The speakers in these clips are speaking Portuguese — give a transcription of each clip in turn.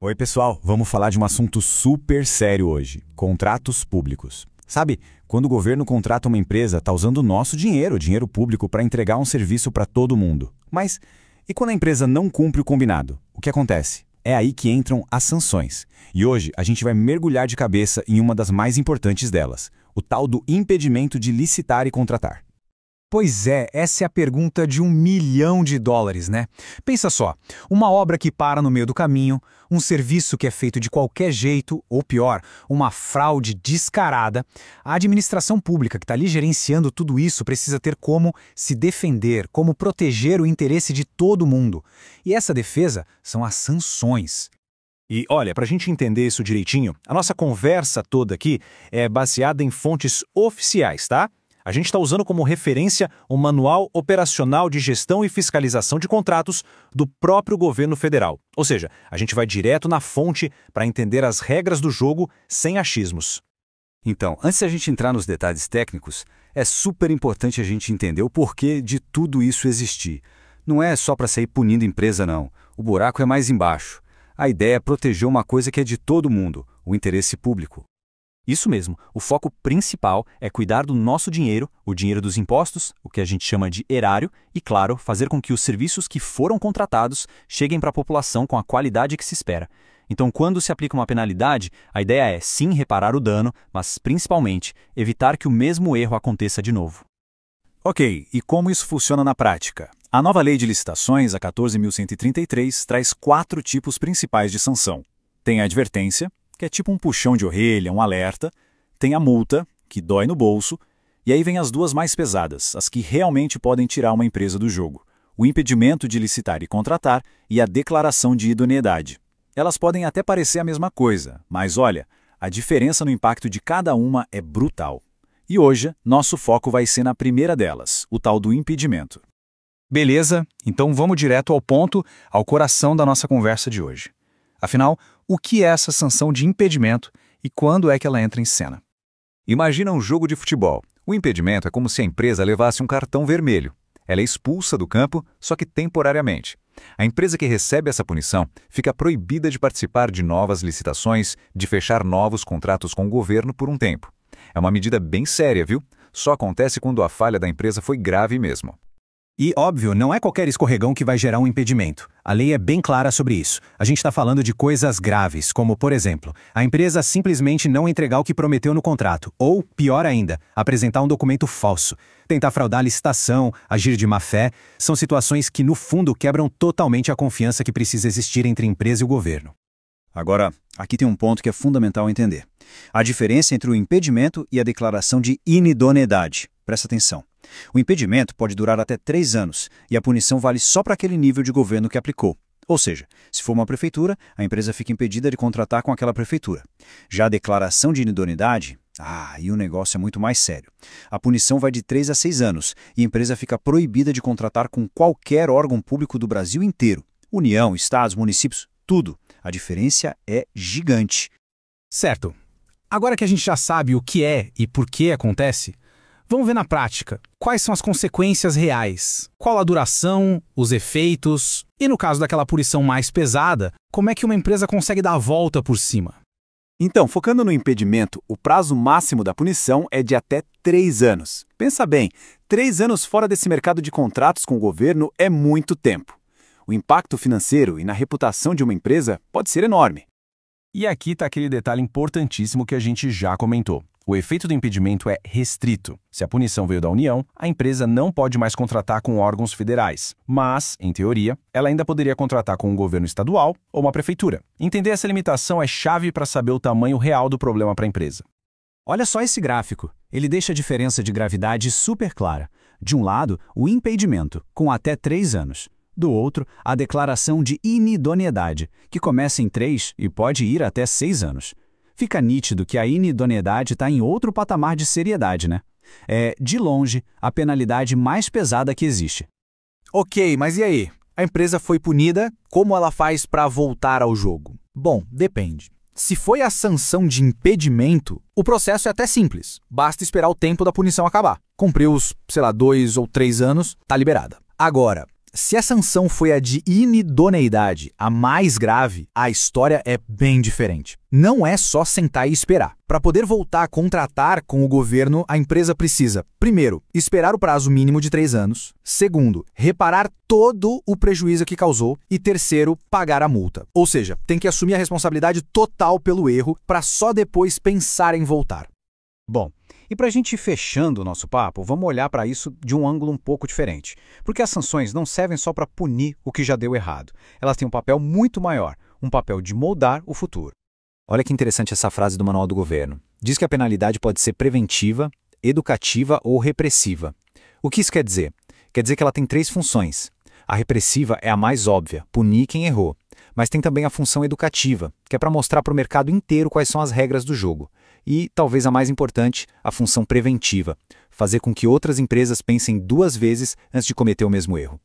Oi, pessoal, vamos falar de um assunto super sério hoje: contratos públicos. Sabe, quando o governo contrata uma empresa, está usando o nosso dinheiro, o dinheiro público, para entregar um serviço para todo mundo. Mas e quando a empresa não cumpre o combinado? O que acontece? É aí que entram as sanções. E hoje a gente vai mergulhar de cabeça em uma das mais importantes delas: o tal do impedimento de licitar e contratar. Pois é, essa é a pergunta de $1 milhão, né? Pensa só, uma obra que para no meio do caminho, um serviço que é feito de qualquer jeito, ou pior, uma fraude descarada. A administração pública que está ali gerenciando tudo isso precisa ter como se defender, como proteger o interesse de todo mundo. E essa defesa são as sanções. E olha, para a gente entender isso direitinho, a nossa conversa toda aqui é baseada em fontes oficiais, tá? A gente está usando como referência o Manual Operacional de Gestão e Fiscalização de Contratos do próprio governo federal. Ou seja, a gente vai direto na fonte para entender as regras do jogo sem achismos. Então, antes de a gente entrar nos detalhes técnicos, é super importante a gente entender o porquê de tudo isso existir. Não é só para sair punindo empresa, não. O buraco é mais embaixo. A ideia é proteger uma coisa que é de todo mundo: o interesse público. Isso mesmo, o foco principal é cuidar do nosso dinheiro, o dinheiro dos impostos, o que a gente chama de erário, e, claro, fazer com que os serviços que foram contratados cheguem para a população com a qualidade que se espera. Então, quando se aplica uma penalidade, a ideia é, sim, reparar o dano, mas, principalmente, evitar que o mesmo erro aconteça de novo. Ok, e como isso funciona na prática? A nova lei de licitações, a 14.133, traz 4 tipos principais de sanção. Tem a advertência, que é tipo um puxão de orelha, um alerta. Tem a multa, que dói no bolso. E aí vem as duas mais pesadas, as que realmente podem tirar uma empresa do jogo: o impedimento de licitar e contratar e a declaração de idoneidade. Elas podem até parecer a mesma coisa, mas olha, a diferença no impacto de cada uma é brutal. E hoje, nosso foco vai ser na primeira delas, o tal do impedimento. Beleza, então vamos direto ao ponto, ao coração da nossa conversa de hoje. Afinal, o que é essa sanção de impedimento e quando é que ela entra em cena? Imagina um jogo de futebol. O impedimento é como se a empresa levasse um cartão vermelho. Ela é expulsa do campo, só que temporariamente. A empresa que recebe essa punição fica proibida de participar de novas licitações, de fechar novos contratos com o governo por um tempo. É uma medida bem séria, viu? Só acontece quando a falha da empresa foi grave mesmo. E, óbvio, não é qualquer escorregão que vai gerar um impedimento. A lei é bem clara sobre isso. A gente está falando de coisas graves, como, por exemplo, a empresa simplesmente não entregar o que prometeu no contrato, ou, pior ainda, apresentar um documento falso, tentar fraudar a licitação, agir de má fé. São situações que, no fundo, quebram totalmente a confiança que precisa existir entre a empresa e o governo. Agora, aqui tem um ponto que é fundamental entender: a diferença entre o impedimento e a declaração de inidoneidade. Presta atenção. O impedimento pode durar até 3 anos e a punição vale só para aquele nível de governo que aplicou. Ou seja, se for uma prefeitura, a empresa fica impedida de contratar com aquela prefeitura. Já a declaração de inidoneidade, aí o negócio é muito mais sério. A punição vai de 3 a 6 anos e a empresa fica proibida de contratar com qualquer órgão público do Brasil inteiro. União, estados, municípios, tudo. A diferença é gigante. Certo. Agora que a gente já sabe o que é e por que acontece, vamos ver na prática quais são as consequências reais, qual a duração, os efeitos e, no caso daquela punição mais pesada, como é que uma empresa consegue dar a volta por cima. Então, focando no impedimento, o prazo máximo da punição é de até 3 anos. Pensa bem, 3 anos fora desse mercado de contratos com o governo é muito tempo. O impacto financeiro e na reputação de uma empresa pode ser enorme. E aqui está aquele detalhe importantíssimo que a gente já comentou. O efeito do impedimento é restrito. Se a punição veio da União, a empresa não pode mais contratar com órgãos federais. Mas, em teoria, ela ainda poderia contratar com um governo estadual ou uma prefeitura. Entender essa limitação é chave para saber o tamanho real do problema para a empresa. Olha só esse gráfico. Ele deixa a diferença de gravidade super clara. De um lado, o impedimento, com até 3 anos. Do outro, a declaração de inidoneidade, que começa em 3 e pode ir até 6 anos. Fica nítido que a inidoneidade está em outro patamar de seriedade, né? É, de longe, a penalidade mais pesada que existe. Ok, mas e aí? A empresa foi punida, como ela faz para voltar ao jogo? Bom, depende. Se foi a sanção de impedimento, o processo é até simples. Basta esperar o tempo da punição acabar. Cumpriu os, 2 ou 3 anos, tá liberada. Agora, Se a sanção foi a de inidoneidade, a mais grave, a história é bem diferente. Não é só sentar e esperar. Para poder voltar a contratar com o governo, a empresa precisa, primeiro, esperar o prazo mínimo de 3 anos, segundo, reparar todo o prejuízo que causou e terceiro, pagar a multa. Ou seja, tem que assumir a responsabilidade total pelo erro para só depois pensar em voltar. Bom, e para a gente ir fechando o nosso papo, vamos olhar para isso de um ângulo um pouco diferente. Porque as sanções não servem só para punir o que já deu errado. Elas têm um papel muito maior, um papel de moldar o futuro. Olha que interessante essa frase do Manual do Governo. Diz que a penalidade pode ser preventiva, educativa ou repressiva. O que isso quer dizer? Quer dizer que ela tem 3 funções. A repressiva é a mais óbvia, punir quem errou. Mas tem também a função educativa, que é para mostrar para o mercado inteiro quais são as regras do jogo. E, talvez a mais importante, a função preventiva, fazer com que outras empresas pensem 2 vezes antes de cometer o mesmo erro.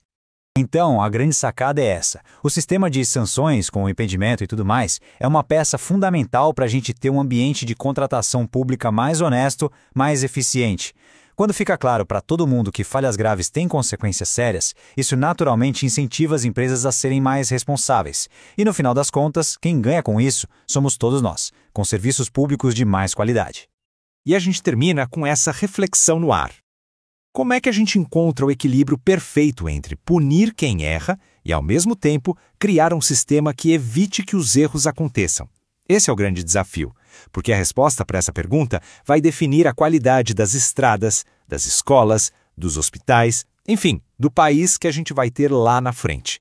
Então, a grande sacada é essa. O sistema de sanções, com o impedimento e tudo mais, é uma peça fundamental para a gente ter um ambiente de contratação pública mais honesto, mais eficiente. Quando fica claro para todo mundo que falhas graves têm consequências sérias, isso naturalmente incentiva as empresas a serem mais responsáveis. E no final das contas, quem ganha com isso somos todos nós, com serviços públicos de mais qualidade. E a gente termina com essa reflexão no ar. Como é que a gente encontra o equilíbrio perfeito entre punir quem erra e, ao mesmo tempo, criar um sistema que evite que os erros aconteçam? Esse é o grande desafio, porque a resposta para essa pergunta vai definir a qualidade das estradas, das escolas, dos hospitais, enfim, do país que a gente vai ter lá na frente.